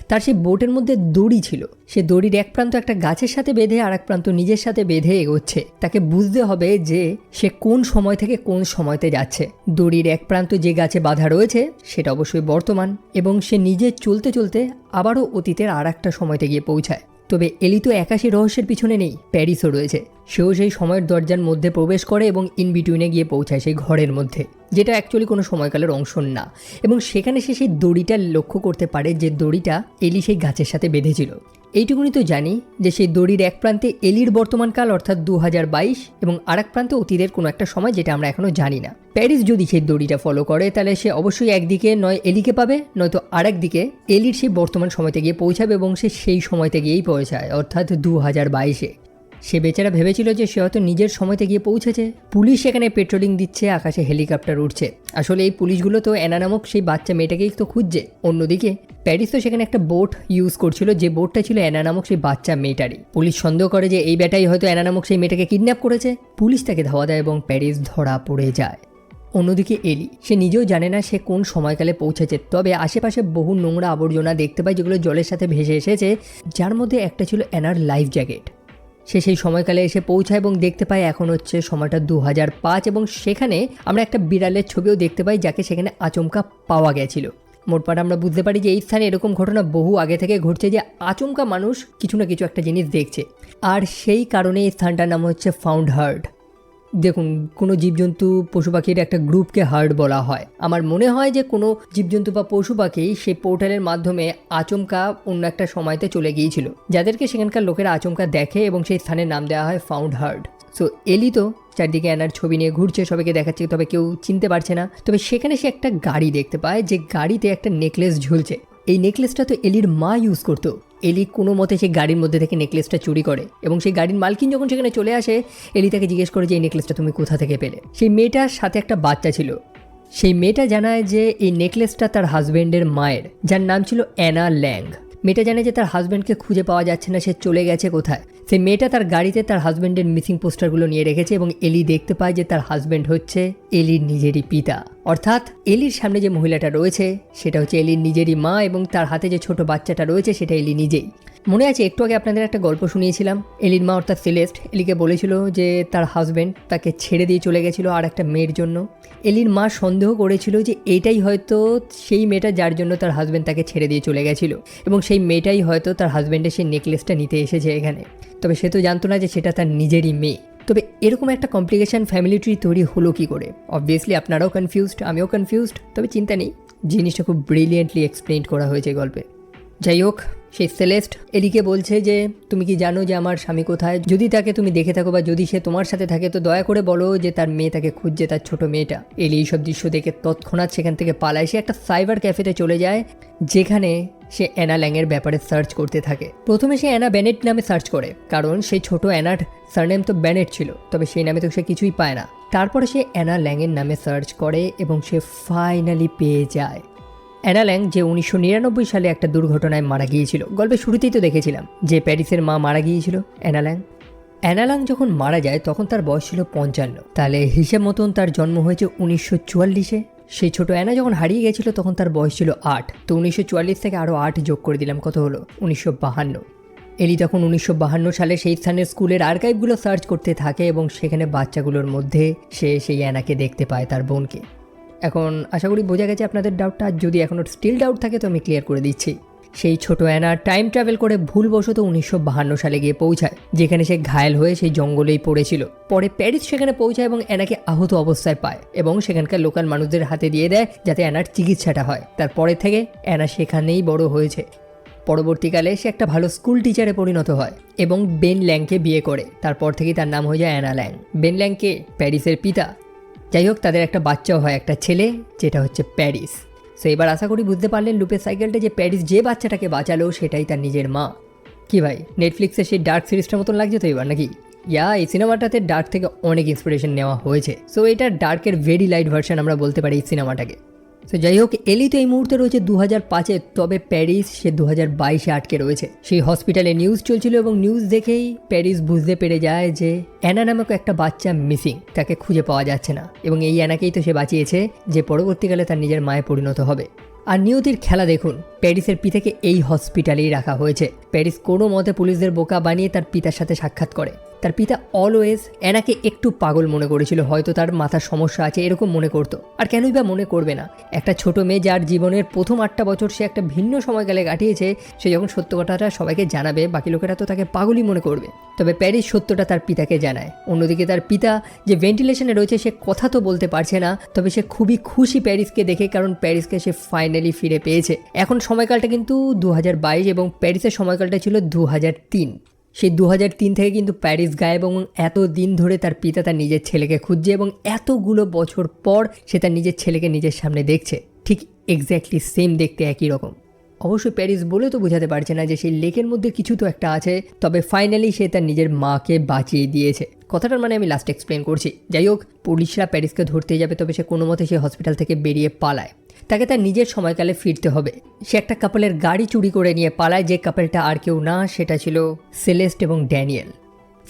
তার সেই বোটের মধ্যে দড়ি ছিল, সে দড়ির এক প্রান্ত একটা গাছের সাথে বেঁধে আর এক প্রান্ত নিজের সাথে বেঁধে এগোচ্ছে। তাকে বুঝতে হবে যে সে কোন সময় থেকে কোন সময়তে যাচ্ছে। দড়ির এক প্রান্ত যে গাছে বাঁধা রয়েছে সেটা অবশ্যই বর্তমান এবং সে নিজে চলতে চলতে আবারও অতীতের আর একটা সময়তে গিয়ে পৌঁছায়। তবে এলি তো একা সেই রহস্যের পিছনে নেই, প্যারিসও রয়েছে। সেও সেই সময়ের দরজার মধ্যে প্রবেশ করে এবং ইন বিটুইনে গিয়ে পৌঁছায় সেই ঘরের মধ্যে, যেটা অ্যাকচুয়ালি কোনো সময়কালের অংশ না। এবং সেখানে সে সেই দড়িটা লক্ষ্য করতে পারে যে দড়িটা এলি সেই গাছের সাথে বেঁধেছিল। এইটুকুনি তো জানি যে সেই দড়ির এক প্রান্তে এলির বর্তমানকাল অর্থাৎ 2022 এবং আর এক প্রান্তে অতীতের কোনো একটা সময় যেটা আমরা এখনও জানি না। প্যারিস যদি সেই দড়িটা ফলো করে তাহলে সে অবশ্যই একদিকে নয় এলিকে পাবে, নয়তো আরেক দিকে এলির সেই বর্তমান সময়তে গিয়ে পৌঁছাবে এবং সে সেই সময়তে গিয়েই পৌঁছায়, অর্থাৎ 2022-এ। সে বেচারা ভেবেছিল যে সে হয়তো নিজের সময়তে গিয়ে পৌঁছেছে। পুলিশ এখানে পেট্রোলিং দিচ্ছে, আকাশে হেলিকপ্টার উঠছে। আসলে এই পুলিশগুলো তো অ্যানা নামক সেই বাচ্চা মেয়েটাকেই তো খুঁজছে। অন্যদিকে প্যারিস তো সেখানে একটা বোট ইউজ করছিল, যে বোটটা ছিল অ্যানা নামক সেই বাচ্চা মেয়েটারই। পুলিশ সন্দেহ করে যে এই ব্যাটাই হয়তো অ্যানা নামক সেই মেয়েটাকে কিডন্যাপ করেছে। পুলিশ তাকে ধাওয়া দেয় এবং প্যারিস ধরা পড়ে যায়। অন্যদিকে এলি, সে নিজেও জানে না সে কোন সময়কালে পৌঁছেছে। তবে আশেপাশে বহু নোংরা আবর্জনা দেখতে পায় যেগুলো জলের সাথে ভেসে এসেছে, যার মধ্যে একটা ছিল অ্যানার লাইফ জ্যাকেট। সে সেই সময়কালে এসে পৌঁছায় এবং দেখতে পায় এখন হচ্ছে সময়টা 2005 এবং সেখানে আমরা একটা বিড়ালের ছবিও দেখতে পাই যাকে সেখানে আচমকা পাওয়া গেছিল। মোটপাট আমরা বুঝতে পারি যে এই স্থানে এরকম ঘটনা বহু আগে থেকে ঘটছে যে আচমকা মানুষ কিছু না কিছু একটা জিনিস দেখছে, আর সেই কারণে এই স্থানটার নাম হচ্ছে ফাউন্ড হার্ট। দেখুন, কোনো জীবজন্তু পশু পাখির একটা গ্রুপকে হার্ট বলা হয়। আমার মনে হয় যে কোনো জীবজন্তু বা পশু পাখি সেই পোর্টালের মাধ্যমে আচমকা অন্য একটা সময়তে চলে গিয়েছিল, যাদেরকে সেখানকার লোকেরা আচমকা দেখে এবং সেই স্থানের নাম দেওয়া হয় ফাউন্ড হার্ট। সো এলি তো চারদিকে অ্যানার ছবি নিয়ে ঘুরছে, সবাইকে দেখাচ্ছে, তবে কেউ চিনতে পারছে না। তবে সেখানে সে একটা গাড়ি দেখতে পায়, যে গাড়িতে একটা নেকলেস ঝুলছে। এই নেকলেসটা তো এলির মা ইউজ করতো। এলি কোনো মতে সেই গাড়ির মধ্যে থেকে নেকলেসটা চুরি করে এবং সেই গাড়ির মালকিন যখন সেখানে চলে আসে, এলি তাকে জিজ্ঞেস করে যে এই নেকলেসটা তুমি কোথা থেকে পেলে। সেই মেয়েটার সাথে একটা বাচ্চা ছিল। সেই মেয়েটা জানায় যে এই নেকলেসটা তার হাজব্যান্ডের মায়ের, যার নাম ছিল অ্যানা ল্যাং। মেয়েটা জানে যে তার হাজব্যান্ডকে খুঁজে পাওয়া যাচ্ছে না, সে চলে গেছে কোথায়। সেই মেয়েটা তার গাড়িতে তার হাজব্যান্ডের মিসিং পোস্টারগুলো নিয়ে রেখেছে এবং এলি দেখতে পায় যে তার হাজব্যান্ড হচ্ছে এলির নিজেরই পিতা। অর্থাৎ এলির সামনে যে মহিলাটা রয়েছে সেটা হচ্ছে এলির নিজেরই মা এবং তার হাতে যে ছোট বাচ্চাটা রয়েছে সেটা এলি নিজেই। মনে আছে একটু আগে আপনাদের একটা গল্প শুনিয়েছিলাম, এলির মা অর্থাৎ সেলেস্ট এলিকে বলেছিল যে তার হাজব্যান্ড তাকে ছেড়ে দিয়ে চলে গেছিলো আর একটা মেয়ের জন্য। এলির মা সন্দেহ করেছিল যে এটাই হয়তো সেই মেয়েটা যার জন্য তার হাজব্যান্ড তাকে ছেড়ে দিয়ে চলে গেছিলো এবং সেই মেয়েটাই হয়তো তার হাজব্যান্ডের সেই নেকলেসটা নিতে এসেছে এখানে। তবে সে তো জানতো না যে সেটা তার নিজেরই মেয়ে। তবে এরকম একটা কমপ্লিকেশন ফ্যামিলি ট্রি তৈরি হলো কী করে? অবভিয়াসলি আপনারাও কনফিউজড, আমিও কনফিউজড, তবে চিন্তা নেই, জিনিসটা খুব ব্রিলিয়েন্টলি এক্সপ্লেন করা হয়েছে গল্পে। যাই হোক, সেই সেলেস্ট এলিকে বলছে যে তুমি কি জানো যে আমার স্বামী কোথায়? যদি তাকে তুমি দেখে থাকো বা যদি সে তোমার সাথে থাকে তো দয়া করে বলো যে তার মেয়ে তাকে খুঁজছে, তার ছোট মেয়েটা। এলি এইসব দৃশ্য দেখে তৎক্ষণাৎ সেখান থেকে পালায়। সে একটা সাইবার ক্যাফেতে চলে যায় যেখানে সে অ্যানা ল্যাংয়ের ব্যাপারে সার্চ করতে থাকে। প্রথমে সে অ্যানা বেনেট নামে সার্চ করে, কারণ সেই ছোট অ্যানার সারনেম তো বেনেট ছিল, তবে সেই নামে তো সে কিছুই পায় না। তারপরে সে অ্যানা ল্যাংয়ের নামে সার্চ করে এবং সে ফাইনালি পেয়ে যায় অ্যানা ল্যাং, যে 1999 সালে একটা দুর্ঘটনায় মারা গিয়েছিল। গল্পের শুরুতেই তো দেখেছিলাম যে প্যারিসের মা মারা গিয়েছিল অ্যানা ল্যাং। অ্যানা ল্যাং যখন মারা যায় তখন তার বয়স ছিল 55। তাহলে হিসেব মতন তার জন্ম হয়েছে 1944-এ। সেই ছোট অ্যানা যখন হারিয়ে গেছিল তখন তার বয়স ছিল 8। তো 1944 থেকে আরও 8 যোগ করে দিলাম, কত হলো? 1952। এলি তখন 1952 সালে সেই স্থানের স্কুলের আর্কাইভগুলো সার্চ করতে থাকে এবং সেখানে বাচ্চাগুলোর মধ্যে সে সেই অ্যানাকে দেখতে পায়, তার বোনকে। এখন আশা করি বোঝা গেছে আপনাদের ডাউটটা, যদি এখনও স্টিল ডাউট থাকে তো আমি ক্লিয়ার করে দিচ্ছি। সেই ছোট অ্যানা টাইম ট্রাভেল করে ভুলবশত 1952 সালে গিয়ে পৌঁছায়, যেখানে সে ঘায়েল হয়ে সেই জঙ্গলেই পড়েছিল। পরে প্যারিস সেখানে পৌঁছায় এবং অ্যানাকে আহত অবস্থায় পায় এবং সেখানকার লোকাল মানুষদের হাতে দিয়ে দেয় যাতে অ্যানার চিকিৎসাটা হয়। তারপরে থেকে অ্যানা সেখানেই বড় হয়েছে। পরবর্তীকালে সে একটা ভালো স্কুল টিচারে পরিণত হয় এবং বেন ল্যাংকে বিয়ে করে। তারপর থেকেই তার নাম হয়ে যায় অ্যানা ল্যাং। বেন ল্যাংকে প্যারিসের পিতা। যাই হোক, তাদের একটা বাচ্চাও হয়, একটা ছেলে, যেটা হচ্ছে প্যারিস। সো এবার আশা করি বুঝতে পারলেন লুপের সাইকেলটা, যে প্যারিস যে বাচ্চাটাকে বাঁচালো সেটাই তার নিজের মা। কি ভাই, নেটফ্লিক্সের সেই ডার্ক সিরিজটার মতন লাগছে তো এবার নাকি? এই সিনেমাটাতে ডার্ক থেকে অনেক ইন্সপিরেশন নেওয়া হয়েছে। সো এটা ডার্কের ভেরি লাইট ভার্সন আমরা বলতে পারি এই সিনেমাটাকে। তো যাই হোক, এলি তো এই মুহূর্তে রয়েছে 2005-এ, তবে প্যারিস সে 2022-এ আটকে রয়েছে। সেই হসপিটালে নিউজ চলছিল এবং নিউজ দেখেই প্যারিস বুঝতে পেরে যায় যে অ্যানা নামক একটা বাচ্চা মিসিং, তাকে খুঁজে পাওয়া যাচ্ছে না এবং এই অ্যানাকেই তো সে বাঁচিয়েছে, যে পরবর্তীকালে তার নিজের মায়ে পরিণত হবে। আর নিয়তির খেলা দেখুন, প্যারিসের পিতাকে এই হসপিটালেই রাখা হয়েছে। প্যারিস কোনো মতে পুলিশদের বোকা বানিয়ে তার পিতার সাথে সাক্ষাৎ করে। তার পিতা অলওয়েজ অ্যানাকে একটু পাগল মনে করেছিল, হয়তো তার মাথার সমস্যা আছে এরকম মনে করতো। আর কেনই বা মনে করবে না? একটা ছোট মেয়ে যার জীবনের প্রথম 8টা বছর সে একটা ভিন্ন সময়কালে কাটিয়েছে, সে যখন সত্য কথাটা সবাইকে জানাবে বাকি লোকেরা তো তাকে পাগলই মনে করবে। তবে প্যারিস সত্যটা তার পিতাকে জানায়। অন্যদিকে তার পিতা যে ভেন্টিলেশনে রয়েছে সে কথা তো বলতে পারছে না, তবে সে খুবই খুশি প্যারিসকে দেখে, কারণ প্যারিসকে সে ফাইনালি ফিরে পেয়েছে। এখন সময়কালটা কিন্তু 2022 এবং প্যারিসের সময়কালটা ছিল 2003। সেই 2003 থেকে কিন্তু প্যারিস গায়েব এবং এত দিন ধরে তার পিতা তার নিজের ছেলেকে খুঁজছে এবং এতগুলো বছর পর সে তার নিজের ছেলেকে নিজের সামনে দেখছে, ঠিক এক্স্যাক্টলি সেম দেখতে, একই রকম। অবশ্যই প্যারিস বলে তো বোঝাতে পারছে না যে সেই লেকের মধ্যে কিছু তো একটা আছে, তবে ফাইনালি সে তার নিজের মাকে বাঁচিয়ে দিয়েছে। কথাটার মানে আমি লাস্ট এক্সপ্লেন করছি। যাই হোক, পুলিশরা প্যারিসকে ধরতে যাবে, তবে সে কোনো মতে সে হসপিটাল থেকে বেরিয়ে পালায়। তাকে তার নিজের সময়কালে ফিরতে হবে। সে একটা কাপলের গাড়ি চুরি করে নিয়ে পালায়, যে কাপলটা আর কেউ না, সেটা ছিল সেলেস্ট এবং ড্যানিয়েল।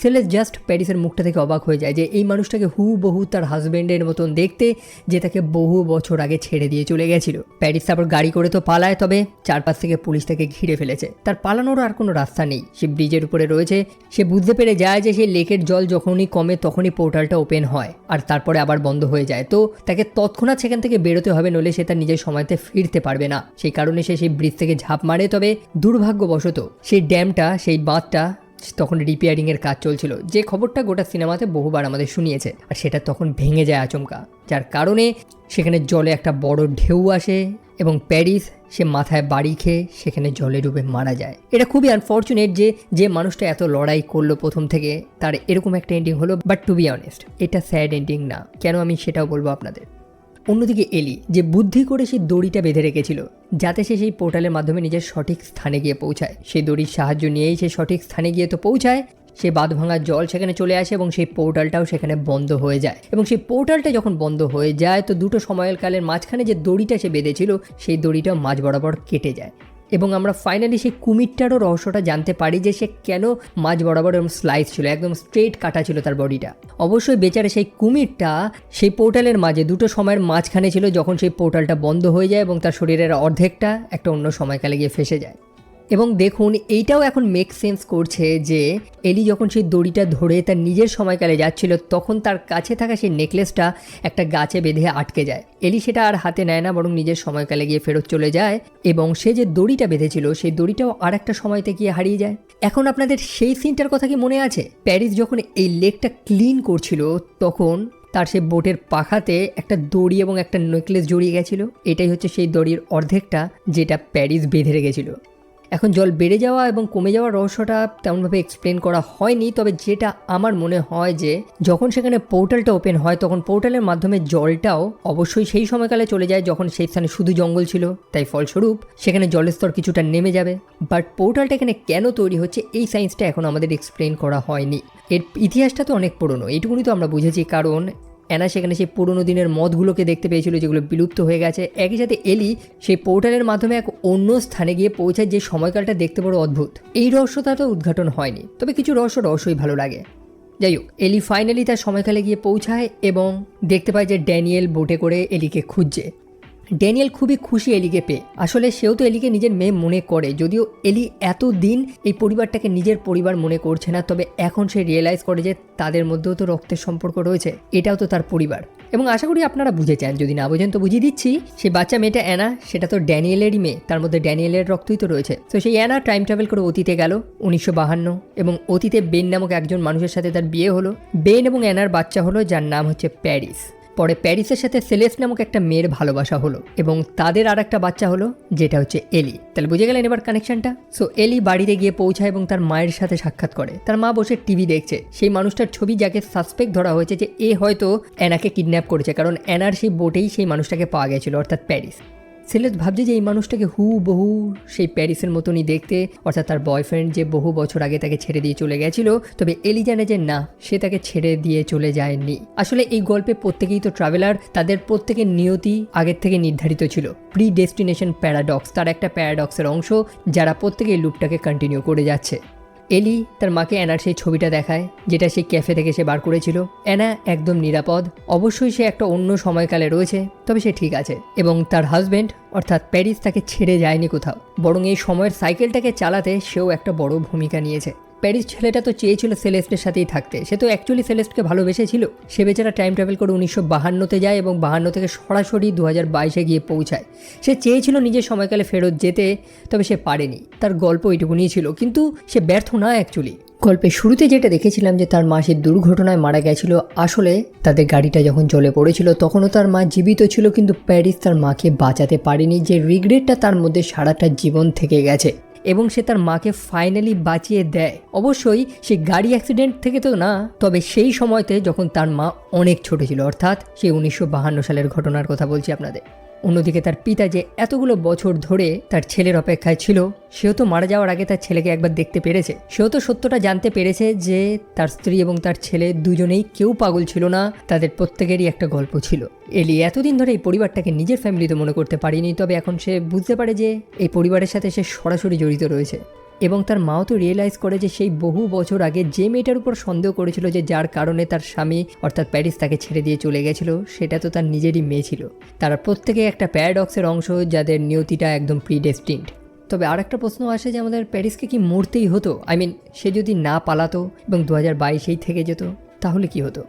সেলেস জাস্ট প্যারিসের মুখটা থেকে অবাক হয়ে যায় যে এই মানুষটাকে হুবহু তার হাজব্যান্ডের মতন দেখতে, যে তাকে বহু বছর আগে ছেড়ে দিয়ে চলে গেছিল। প্যারিস তারপর গাড়ি করে তো পালায়, তবে চারপাশ থেকে পুলিশ তাকে ঘিরে ফেলেছে। তার পালানোর আর কোনো রাস্তা নেই, সে ব্রিজের উপরে রয়েছে। সে বুঝতে পেরে যায় যে সেই লেকের জল যখনই কমে তখনই পোর্টালটা ওপেন হয় আর তারপরে আবার বন্ধ হয়ে যায়। তো তাকে তৎক্ষণাৎ সেখান থেকে বেরোতে হবে, নইলে সে তার নিজের সময়তে ফিরতে পারবে না। সেই কারণে সে সেই ব্রিজ থেকে ঝাঁপ মারে। তবে দুর্ভাগ্যবশত সেই ড্যামটা, সেই বাঁধটা তখন রিপেয়ারিংয়ের কাজ চলছিল, যে খবরটা গোটা সিনেমাতে বহুবার আমাদের শুনিয়েছে। আর সেটা তখন ভেঙে যায় আচমকা, যার কারণে সেখানে জলে একটা বড় ঢেউ আসে এবং প্যারিস সে মাথায় বাড়ি খেয়ে সেখানে জলে ডুবে মারা যায়। এটা খুবই আনফর্চুনেট যে মানুষটা এত লড়াই করলো প্রথম থেকে, তার এরকম একটা এন্ডিং হলো। বাট টু বি অনেস্ট, এটা স্যাড এন্ডিং না। কেন আমি সেটাও বলবো আপনাদের। অন্যদিকে এলি যে বুদ্ধি করে সেই দড়িটা বেঁধে রেখেছিল যাতে সে সেই পোর্টালের মাধ্যমে নিজের সঠিক স্থানে গিয়ে পৌঁছায়, সেই দড়ির সাহায্য নিয়েই সে সঠিক স্থানে গিয়ে তো পৌঁছায়। সে বাঁধ ভাঙার জল সেখানে চলে আসে এবং সেই পোর্টালটাও সেখানে বন্ধ হয়ে যায়। এবং সেই পোর্টালটা যখন বন্ধ হয়ে যায় তো দুটো সময়কালের মাঝখানে যে দড়িটা সে বেঁধেছিল সেই দড়িটা মাঝ বরাবর কেটে যায়। এবং আমরা ফাইনালি সেই কুমিরটারও রহস্যটা জানতে পারি যে সে কেন মাঝ বরাবর এরকম স্লাইস ছিল, একদম স্ট্রেট কাটা ছিল তার বডিটা। অবশ্যই বেচারে সেই কুমিরটা সেই পোর্টালের মাঝে দুটো সময়ের মাঝখানে ছিল যখন সেই পোর্টালটা বন্ধ হয়ে যায় এবং তার শরীরের অর্ধেকটা একটা অন্য সময়কালে গিয়ে ফেসে যায়। এবং দেখুন এইটাও এখন মেক সেন্স করছে যে এলি যখন সেই দড়িটা ধরে তার নিজের সময়কালে যাচ্ছিল তখন তার কাছে থাকা সেই নেকলেসটা একটা গাছে বেঁধে আটকে যায়। এলি সেটা আর হাতে নেয় না, বরং নিজের সময়কালে গিয়ে ফেরত চলে যায় এবং সে যে দড়িটা বেঁধেছিল সেই দড়িটাও আর একটা সময়তে গিয়ে হারিয়ে যায়। এখন আপনাদের সেই সিনটার কথা কি মনে আছে? প্যারিস যখন এই লেকটা ক্লিন করছিল তখন তার সেই বোটের পাখাতে একটা দড়ি এবং একটা নেকলেস জড়িয়ে গেছিল। এটাই হচ্ছে সেই দড়ির অর্ধেকটা যেটা প্যারিস বেঁধে রেখেছিল। এখন জল বেড়ে যাওয়া এবং কমে যাওয়ার রহস্যটা তেমনভাবে এক্সপ্লেন করা হয়নি, তবে যেটা আমার মনে হয় যে যখন সেখানে পোর্টালটা ওপেন হয় তখন পোর্টালের মাধ্যমে জলটাও অবশ্যই সেই সময়কালে চলে যায় যখন সেই স্থানে শুধু জঙ্গল ছিল, তাই ফলস্বরূপ সেখানে জলের স্তর কিছুটা নেমে যাবে। বাট পোর্টালটা এখানে কেন তৈরি হচ্ছে এই সায়েন্সটা এখন আমাদের এক্সপ্লেন করা হয়নি। এর ইতিহাসটা তো অনেক পুরনো, এইটুকুনি তো আমরা বুঝেছি, কারণ অ্যানা সেখানে সেই পুরোনো দিনের মদগুলোকে দেখতে পেয়েছিল যেগুলো বিলুপ্ত হয়ে গেছে। একই সাথে এলি সেই পোর্টালের মাধ্যমে এক অন্য স্থানে গিয়ে পৌঁছায় যে সময়কালটা দেখতে বড় অদ্ভুত। এই রহস্যটা তো উদ্ঘাটন হয়নি, তবে কিছু রহস্যই ভালো লাগে। যাই হোক, এলি ফাইনালি তার সময়কালে গিয়ে পৌঁছায় এবং দেখতে পায় যে ড্যানিয়েল বোটে করে এলিকে খুঁজছে। ড্যানিয়েল খুবই খুশি এলিকে পেয়ে। আসলে সেও তো এলিকে নিজের মেয়ে মনে করে, যদিও এলি এতদিন এই পরিবারটাকে নিজের পরিবার মনে করছে না, তবে এখন সে রিয়েলাইজ করে যে তাদের মধ্যেও তো রক্তের সম্পর্ক রয়েছে, এটাও তো তার পরিবার। এবং আশা করি আপনারা বুঝেছেন, যদি না বোঝেন তো বুঝিয়ে দিচ্ছি। সেই বাচ্চা মেয়েটা অ্যানা, সেটা তো ড্যানিয়েলেরই মেয়ে, তার মধ্যে ড্যানিয়েলের রক্তই তো রয়েছে। তো সেই অ্যানা টাইম ট্রাভেল করে অতীতে গেল 1952 এবং অতীতে বেন নামক একজন মানুষের সাথে তার বিয়ে হলো। বেন এবং অ্যানার বাচ্চা হলো যার নাম হচ্ছে প্যারিস। পরে প্যারিসের সাথে সেলেস নামক একটা মেয়ের ভালোবাসা হলো এবং তাদের আর একটা বাচ্চা হলো যেটা হচ্ছে এলি। তাহলে বুঝে গেলেন এবার কানেকশনটা। সো এলি বাড়িতে গিয়ে পৌঁছায় এবং তার মায়ের সাথে সাক্ষাৎ করে। তার মা বসে টিভি দেখছে। সেই মানুষটার ছবি যাকে সাসপেক্ট ধরা হয়েছে যে এ হয়তো অ্যানাকে কিডন্যাপ করেছে, কারণ অ্যানার সেই বোটেই সেই মানুষটাকে পাওয়া গেছিল, অর্থাৎ প্যারিস। সেলেস ভাবছে যে এই মানুষটাকে হুবহু সেই প্যারিসের মতনই দেখতে, অর্থাৎ তার বয়ফ্রেন্ড যে বহু বছর আগে তাকে ছেড়ে দিয়ে চলে গেছিল। তবে এলি জানে যে না, সে তাকে ছেড়ে দিয়ে চলে যায়নি। আসলে এই গল্পে প্রত্যেকেই তো ট্রাভেলার, তাদের প্রত্যেকের নিয়তি আগের থেকে নির্ধারিত ছিল। প্রি ডেস্টিনেশন প্যারাডক্স তার একটা প্যারাডক্সের অংশ, যারা প্রত্যেকে এই লুপটাকে কন্টিনিউ করে যাচ্ছে। এলি তার মাকে অ্যানার সেই ছবিটা দেখায় যেটা সেই ক্যাফে থেকে সে বার করেছিল। অ্যানা একদম নিরাপদ, অবশ্যই সে একটা অন্য সময়কালে রয়েছে, তবে সে ঠিক আছে। এবং তার হাজব্যান্ড অর্থাৎ প্যারিস তাকে ছেড়ে যায়নি কোথাও, বরং এই সময়ের সাইকেলটাকে চালাতে সেও একটা বড় ভূমিকা নিয়েছে। প্যারিস ছেলেটা তো চেয়েছিল সেলেস্টের সাথেই থাকতে, সে তো অ্যাকচুয়ালি সেলেস্টকে ভালোবেসেছিল। সে বেচারা টাইম ট্রাভেল করে 1952-তে যায় এবং 52 থেকে সরাসরি 2022-এ গিয়ে পৌঁছায়। সে চেয়েছিল নিজের সময়কালে ফেরত যেতে, তবে সে পারেনি। তার গল্প এইটুকুনি ছিল, কিন্তু সে ব্যর্থ না অ্যাকচুয়ালি। গল্পের শুরুতে যেটা দেখেছিলাম যে তার মা সেই দুর্ঘটনায় মারা গেছিল, আসলে তাদের গাড়িটা যখন জলে পড়েছিল তখনও তার মা জীবিত ছিল, কিন্তু প্যারিস তার মাকে বাঁচাতে পারেনি। যে রিগ্রেটটা তার মধ্যে সারাটা জীবন থেকে গেছে এবং সে তার মাকে ফাইনালি বাঁচিয়ে দেয়। অবশ্যই সেই গাড়ি অ্যাক্সিডেন্ট থেকে তো না, তবে সেই সময়তে যখন তার মা অনেক ছোট ছিল, অর্থাৎ সেই 1952 সালের ঘটনার কথা বলছি আপনাদের। অন্যদিকে তার পিতা যে এতগুলো বছর ধরে তার ছেলের অপেক্ষায় ছিল, সেও তো মারা যাওয়ার আগে তার ছেলেকে একবার দেখতে পেরেছে। সেও তো সত্যটা জানতে পেরেছে যে তার স্ত্রী এবং তার ছেলে দুজনেই কেউ পাগল ছিল না, তাদের প্রত্যেকেরই একটা গল্প ছিল। এলি এতদিন ধরে এই পরিবারটাকে নিজের ফ্যামিলিতে মনে করতে পারেনি, তবে এখন সে বুঝতে পারে যে এই পরিবারের সাথে সে সরাসরি জড়িত রয়েছে। এবং তার মাও তো রিয়েলাইজ করে যে সেই বহু বছর আগে যে মেয়েটার উপর সন্দেহ করেছিল যে যার কারণে তার স্বামী অর্থাৎ প্যারিস তাকে ছেড়ে দিয়ে চলে গেছিল সেটা তো তার নিজেরই মেয়ে ছিল। তারা প্রত্যেকে একটা প্যারাডক্সের অংশ যাদের নিয়তিটা একদম প্রিডেস্টিন্ড। তবে আর একটা প্রশ্ন আসে যে আমাদের প্যারিসকে কি মরতেই হতো? সে যদি না পালাতো এবং 2022-এই থেকে যেত তাহলে কি হতো?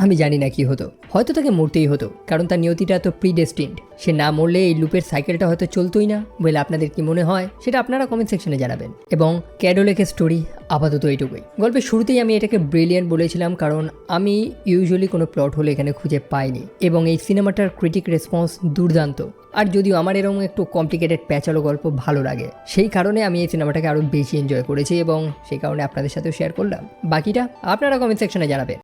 আমি জানি না কি হতো, হয়তো তাকে মরতেই হতো কারণ তার নিয়তিটা তো প্রিডেস্টিন্ড। সে না মরলে এই লুপের সাইকেলটা হয়তো চলতোই না। আপনাদের কি মনে হয় সেটা আপনারা কমেন্ট সেকশনে জানাবেন। এবং ক্যাডোলেকের স্টোরি আপাতত এইটুকুই। গল্পের শুরুতেই আমি এটাকে ব্রিলিয়েন্ট বলেছিলাম কারণ আমি ইউজুয়ালি কোনো প্লট হোল এখানে খুঁজে পাইনি এবং এই সিনেমাটার ক্রিটিক রেসপন্স দুর্দান্ত। আর যদিও আমার এরকম একটু কমপ্লিকেটেড প্যাচালো গল্প ভালো লাগে, সেই কারণে আমি এই সিনেমাটাকে আরও বেশি এনজয় করেছি এবং সেই কারণে আপনাদের সাথেও শেয়ার করলাম। বাকিটা আপনারা কমেন্ট সেকশনে জানাবেন।